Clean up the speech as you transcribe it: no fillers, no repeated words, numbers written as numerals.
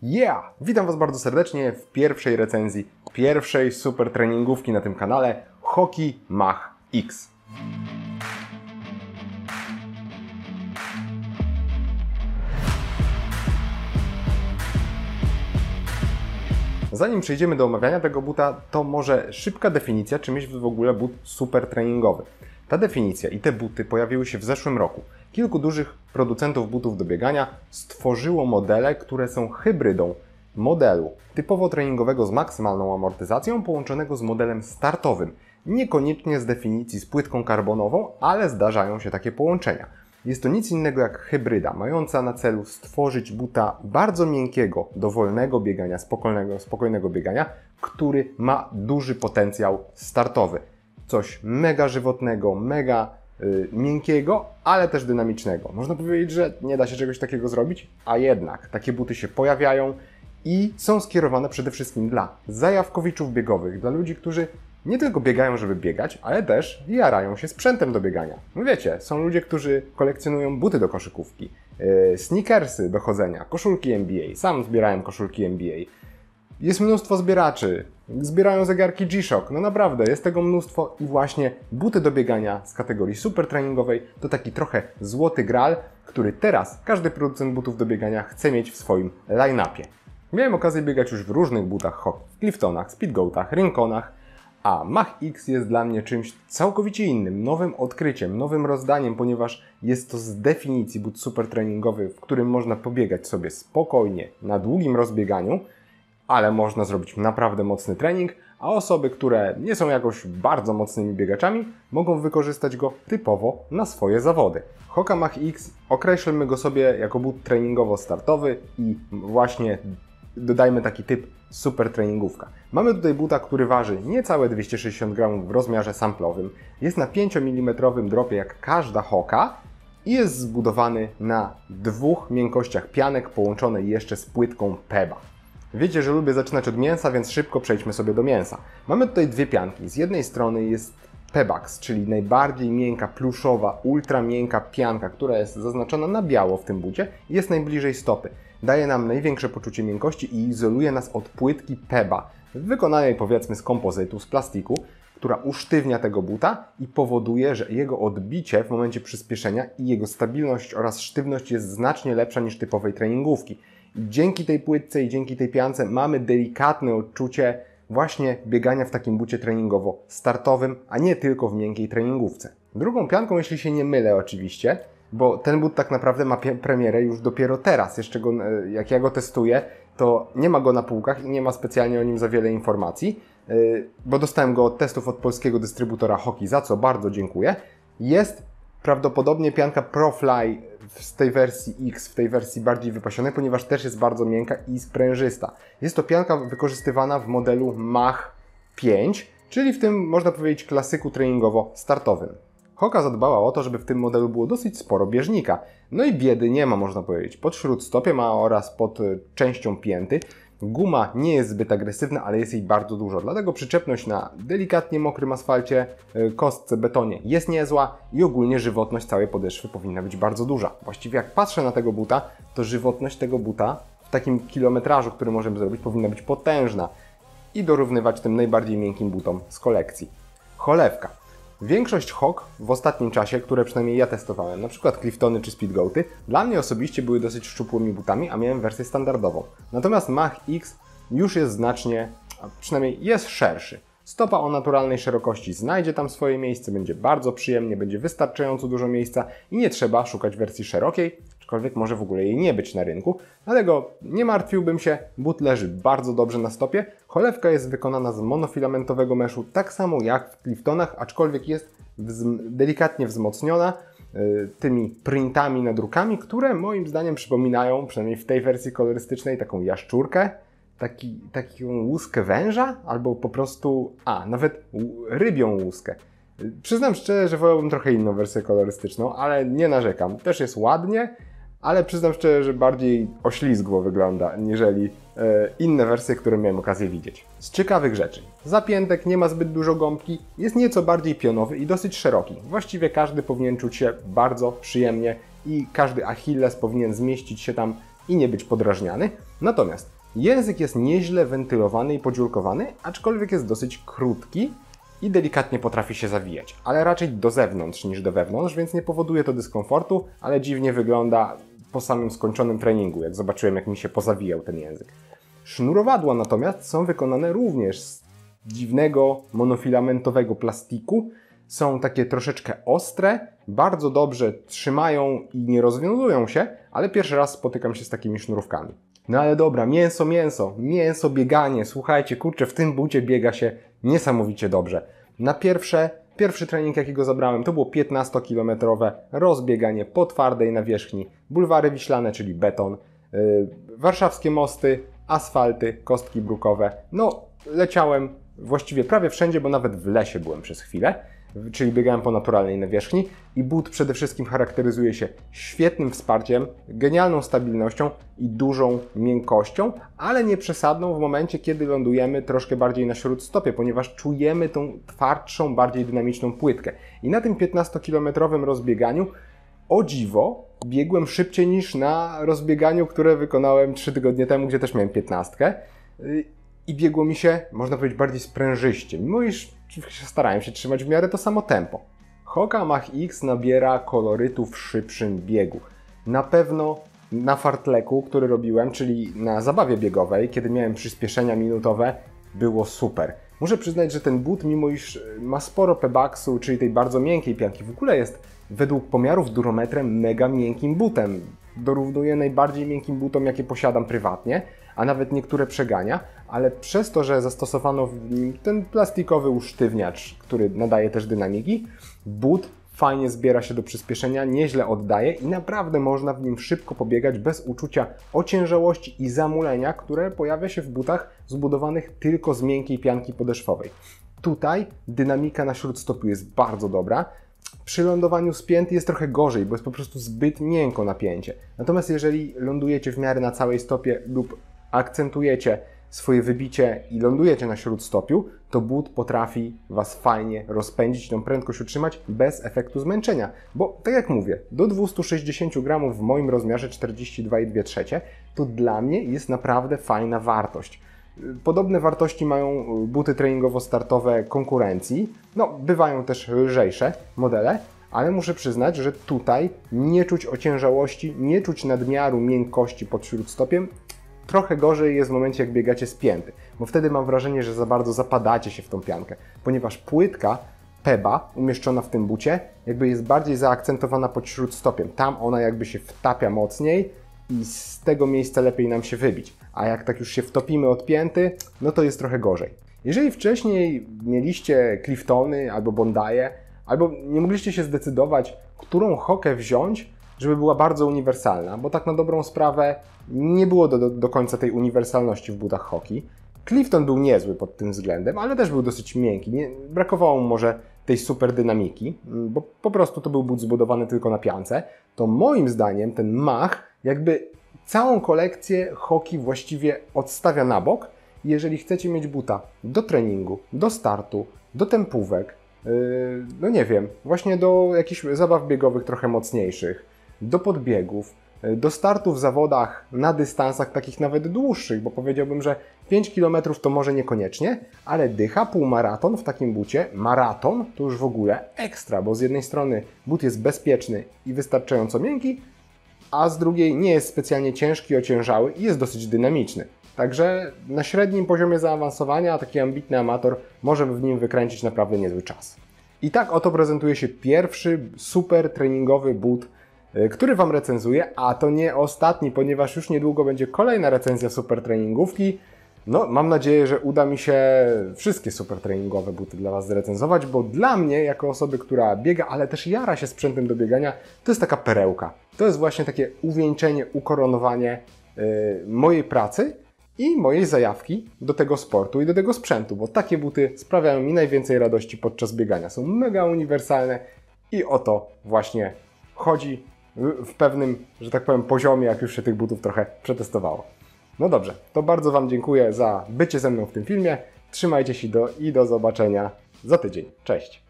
Yeah! Witam Was bardzo serdecznie w pierwszej recenzji pierwszej super treningówki na tym kanale Hoki Mach X. Zanim przejdziemy do omawiania tego buta, to może szybka definicja, czym jest w ogóle but super treningowy. Ta definicja i te buty pojawiły się w zeszłym roku. Kilku dużych producentów butów do biegania stworzyło modele, które są hybrydą modelu typowo treningowego z maksymalną amortyzacją połączonego z modelem startowym. Niekoniecznie z definicji z płytką karbonową, ale zdarzają się takie połączenia. Jest to nic innego jak hybryda, mająca na celu stworzyć buta bardzo miękkiego, do wolnego biegania, spokojnego biegania, który ma duży potencjał startowy. Coś mega żywotnego, mega miękkiego, ale też dynamicznego. Można powiedzieć, że nie da się czegoś takiego zrobić, a jednak takie buty się pojawiają i są skierowane przede wszystkim dla zajawkowiczów biegowych, dla ludzi, którzy nie tylko biegają, żeby biegać, ale też jarają się sprzętem do biegania. No wiecie, są ludzie, którzy kolekcjonują buty do koszykówki, sneakersy do chodzenia, koszulki NBA. Sam zbierałem koszulki NBA. Jest mnóstwo zbieraczy, zbierają zegarki G-Shock, no naprawdę, jest tego mnóstwo i właśnie buty do biegania z kategorii super treningowej to taki trochę złoty graal, który teraz każdy producent butów do biegania chce mieć w swoim line-upie. Miałem okazję biegać już w różnych butach hoki, w Cliftonach, Speedgoatach, Rinconach, a Mach X jest dla mnie czymś całkowicie innym, nowym odkryciem, nowym rozdaniem, ponieważ jest to z definicji but super treningowy, w którym można pobiegać sobie spokojnie na długim rozbieganiu, ale można zrobić naprawdę mocny trening, a osoby, które nie są jakoś bardzo mocnymi biegaczami, mogą wykorzystać go typowo na swoje zawody. Hoka Mach X, określmy go sobie jako but treningowo-startowy i właśnie dodajmy taki typ super treningówka. Mamy tutaj buta, który waży niecałe 260 gramów w rozmiarze samplowym, jest na 5 mm dropie jak każda hoka i jest zbudowany na dwóch miękkościach pianek połączonej jeszcze z płytką PEBA. Wiecie, że lubię zaczynać od mięsa, więc szybko przejdźmy sobie do mięsa. Mamy tutaj dwie pianki. Z jednej strony jest Pebax, czyli najbardziej miękka, pluszowa, ultra miękka pianka, która jest zaznaczona na biało w tym bucie i jest najbliżej stopy. Daje nam największe poczucie miękkości i izoluje nas od płytki PEBA, wykonanej powiedzmy z kompozytu, z plastiku, która usztywnia tego buta i powoduje, że jego odbicie w momencie przyspieszenia i jego stabilność oraz sztywność jest znacznie lepsza niż typowej treningówki. I dzięki tej płytce i dzięki tej piance mamy delikatne odczucie właśnie biegania w takim bucie treningowo-startowym, a nie tylko w miękkiej treningówce. Drugą pianką, jeśli się nie mylę oczywiście, bo ten but tak naprawdę ma premierę już dopiero teraz. Jeszcze go, jak ja go testuję, to nie ma go na półkach i nie ma specjalnie o nim za wiele informacji, bo dostałem go od testów od polskiego dystrybutora Hoki, za co bardzo dziękuję. Jest prawdopodobnie pianka ProFly w tej wersji X, w tej wersji bardziej wypasionej, ponieważ też jest bardzo miękka i sprężysta. Jest to pianka wykorzystywana w modelu Mach 5, czyli w tym, można powiedzieć, klasyku treningowo-startowym. Hoka zadbała o to, żeby w tym modelu było dosyć sporo bieżnika. No i biedy nie ma, można powiedzieć. Pod śródstopie ma oraz pod częścią pięty. Guma nie jest zbyt agresywna, ale jest jej bardzo dużo. Dlatego przyczepność na delikatnie mokrym asfalcie, kostce, betonie jest niezła i ogólnie żywotność całej podeszwy powinna być bardzo duża. Właściwie jak patrzę na tego buta, to żywotność tego buta w takim kilometrażu, który możemy zrobić, powinna być potężna i dorównywać tym najbardziej miękkim butom z kolekcji. Cholewka. Większość hok w ostatnim czasie, które przynajmniej ja testowałem, na przykład Cliftony czy Speedgoaty, dla mnie osobiście były dosyć szczupłymi butami, a miałem wersję standardową. Natomiast Mach X już jest znacznie, a przynajmniej jest szerszy. Stopa o naturalnej szerokości znajdzie tam swoje miejsce, będzie bardzo przyjemnie, będzie wystarczająco dużo miejsca i nie trzeba szukać wersji szerokiej, aczkolwiek może w ogóle jej nie być na rynku. Dlatego nie martwiłbym się, but leży bardzo dobrze na stopie. Cholewka jest wykonana z monofilamentowego meszu, tak samo jak w Cliftonach, aczkolwiek jest delikatnie wzmocniona tymi printami, nadrukami, które moim zdaniem przypominają, przynajmniej w tej wersji kolorystycznej, taką jaszczurkę, taką łuskę węża, albo po prostu, nawet rybią łuskę. Przyznam szczerze, że wolałbym trochę inną wersję kolorystyczną, ale nie narzekam. Też jest ładnie, ale przyznam szczerze, że bardziej oślizgło wygląda, niżeli inne wersje, które miałem okazję widzieć. Z ciekawych rzeczy. Zapiętek nie ma zbyt dużo gąbki, jest nieco bardziej pionowy i dosyć szeroki. Właściwie każdy powinien czuć się bardzo przyjemnie i każdy Achilles powinien zmieścić się tam i nie być podrażniany. Natomiast język jest nieźle wentylowany i podziurkowany, aczkolwiek jest dosyć krótki i delikatnie potrafi się zawijać, ale raczej do zewnątrz niż do wewnątrz, więc nie powoduje to dyskomfortu, ale dziwnie wygląda po samym skończonym treningu, jak zobaczyłem, jak mi się pozawijał ten język. Sznurowadła natomiast są wykonane również z dziwnego monofilamentowego plastiku. Są takie troszeczkę ostre, bardzo dobrze trzymają i nie rozwiązują się, ale pierwszy raz spotykam się z takimi sznurówkami. No ale dobra, mięso, bieganie. Słuchajcie, kurczę, w tym bucie biega się niesamowicie dobrze. Na pierwszy trening, jakiego zabrałem, to było 15-kilometrowe rozbieganie po twardej nawierzchni. Bulwary Wiślane, czyli beton, warszawskie mosty, asfalty, kostki brukowe. No, leciałem właściwie prawie wszędzie, bo nawet w lesie byłem przez chwilę, czyli biegałem po naturalnej nawierzchni i but przede wszystkim charakteryzuje się świetnym wsparciem, genialną stabilnością i dużą miękkością, ale nie przesadną w momencie, kiedy lądujemy troszkę bardziej na śródstopie, ponieważ czujemy tą twardszą, bardziej dynamiczną płytkę. I na tym 15-kilometrowym rozbieganiu, o dziwo, biegłem szybciej niż na rozbieganiu, które wykonałem 3 tygodnie temu, gdzie też miałem 15. I biegło mi się, można powiedzieć, bardziej sprężyście, mimo iż starałem się trzymać w miarę to samo tempo. Hoka Mach X nabiera kolorytu w szybszym biegu. Na pewno na fartleku, który robiłem, czyli na zabawie biegowej, kiedy miałem przyspieszenia minutowe, było super. Muszę przyznać, że ten but, mimo iż ma sporo pebaksu, czyli tej bardzo miękkiej pianki, w ogóle jest według pomiarów durometrem mega miękkim butem. Dorównuje najbardziej miękkim butom, jakie posiadam prywatnie, a nawet niektóre przegania, ale przez to, że zastosowano w nim ten plastikowy usztywniacz, który nadaje też dynamiki, but fajnie zbiera się do przyspieszenia, nieźle oddaje i naprawdę można w nim szybko pobiegać bez uczucia ociężałości i zamulenia, które pojawia się w butach zbudowanych tylko z miękkiej pianki podeszwowej. Tutaj dynamika na śródstopiu jest bardzo dobra. Przy lądowaniu z pięty jest trochę gorzej, bo jest po prostu zbyt miękko napięcie. Natomiast jeżeli lądujecie w miarę na całej stopie lub akcentujecie swoje wybicie i lądujecie na śródstopiu, to but potrafi Was fajnie rozpędzić, tą prędkość utrzymać bez efektu zmęczenia. Bo tak jak mówię, do 260 gramów w moim rozmiarze 42,2 to dla mnie jest naprawdę fajna wartość. Podobne wartości mają buty treningowo-startowe konkurencji. No, bywają też lżejsze modele, ale muszę przyznać, że tutaj nie czuć ociężałości, nie czuć nadmiaru miękkości pod śródstopiem. Trochę gorzej jest w momencie, jak biegacie z pięty, bo wtedy mam wrażenie, że za bardzo zapadacie się w tą piankę, ponieważ płytka Peba umieszczona w tym bucie jakby jest bardziej zaakcentowana pod śródstopiem. Tam ona jakby się wtapia mocniej i z tego miejsca lepiej nam się wybić. A jak tak już się wtopimy od pięty, no to jest trochę gorzej. Jeżeli wcześniej mieliście Cliftony albo Bondaje, albo nie mogliście się zdecydować, którą hokę wziąć, żeby była bardzo uniwersalna, bo tak na dobrą sprawę nie było do końca tej uniwersalności w butach hoki. Clifton był niezły pod tym względem, ale też był dosyć miękki. Brakowało mu może tej super dynamiki, bo po prostu to był but zbudowany tylko na piance. To moim zdaniem ten Mach jakby całą kolekcję hoki właściwie odstawia na bok. Jeżeli chcecie mieć buta do treningu, do startu, do tempówek, no nie wiem, właśnie do jakichś zabaw biegowych trochę mocniejszych, do podbiegów, do startu w zawodach na dystansach takich nawet dłuższych, bo powiedziałbym, że 5 km to może niekoniecznie, ale dycha, półmaraton w takim bucie, maraton to już w ogóle ekstra, bo z jednej strony but jest bezpieczny i wystarczająco miękki, a z drugiej nie jest specjalnie ciężki, ociężały i jest dosyć dynamiczny. Także na średnim poziomie zaawansowania taki ambitny amator może w nim wykręcić naprawdę niezły czas. I tak oto prezentuje się pierwszy super treningowy but, który Wam recenzuję, a to nie ostatni, ponieważ już niedługo będzie kolejna recenzja super treningówki. No, mam nadzieję, że uda mi się wszystkie super treningowe buty dla Was zrecenzować, bo dla mnie, jako osoby, która biega, ale też jara się sprzętem do biegania, to jest taka perełka. To jest właśnie takie uwieńczenie, ukoronowanie mojej pracy i mojej zajawki do tego sportu i do tego sprzętu, bo takie buty sprawiają mi najwięcej radości podczas biegania. Są mega uniwersalne i o to właśnie chodzi w pewnym, że tak powiem, poziomie, jak już się tych butów trochę przetestowało. No dobrze, to bardzo Wam dziękuję za bycie ze mną w tym filmie. Trzymajcie się i do zobaczenia za tydzień. Cześć!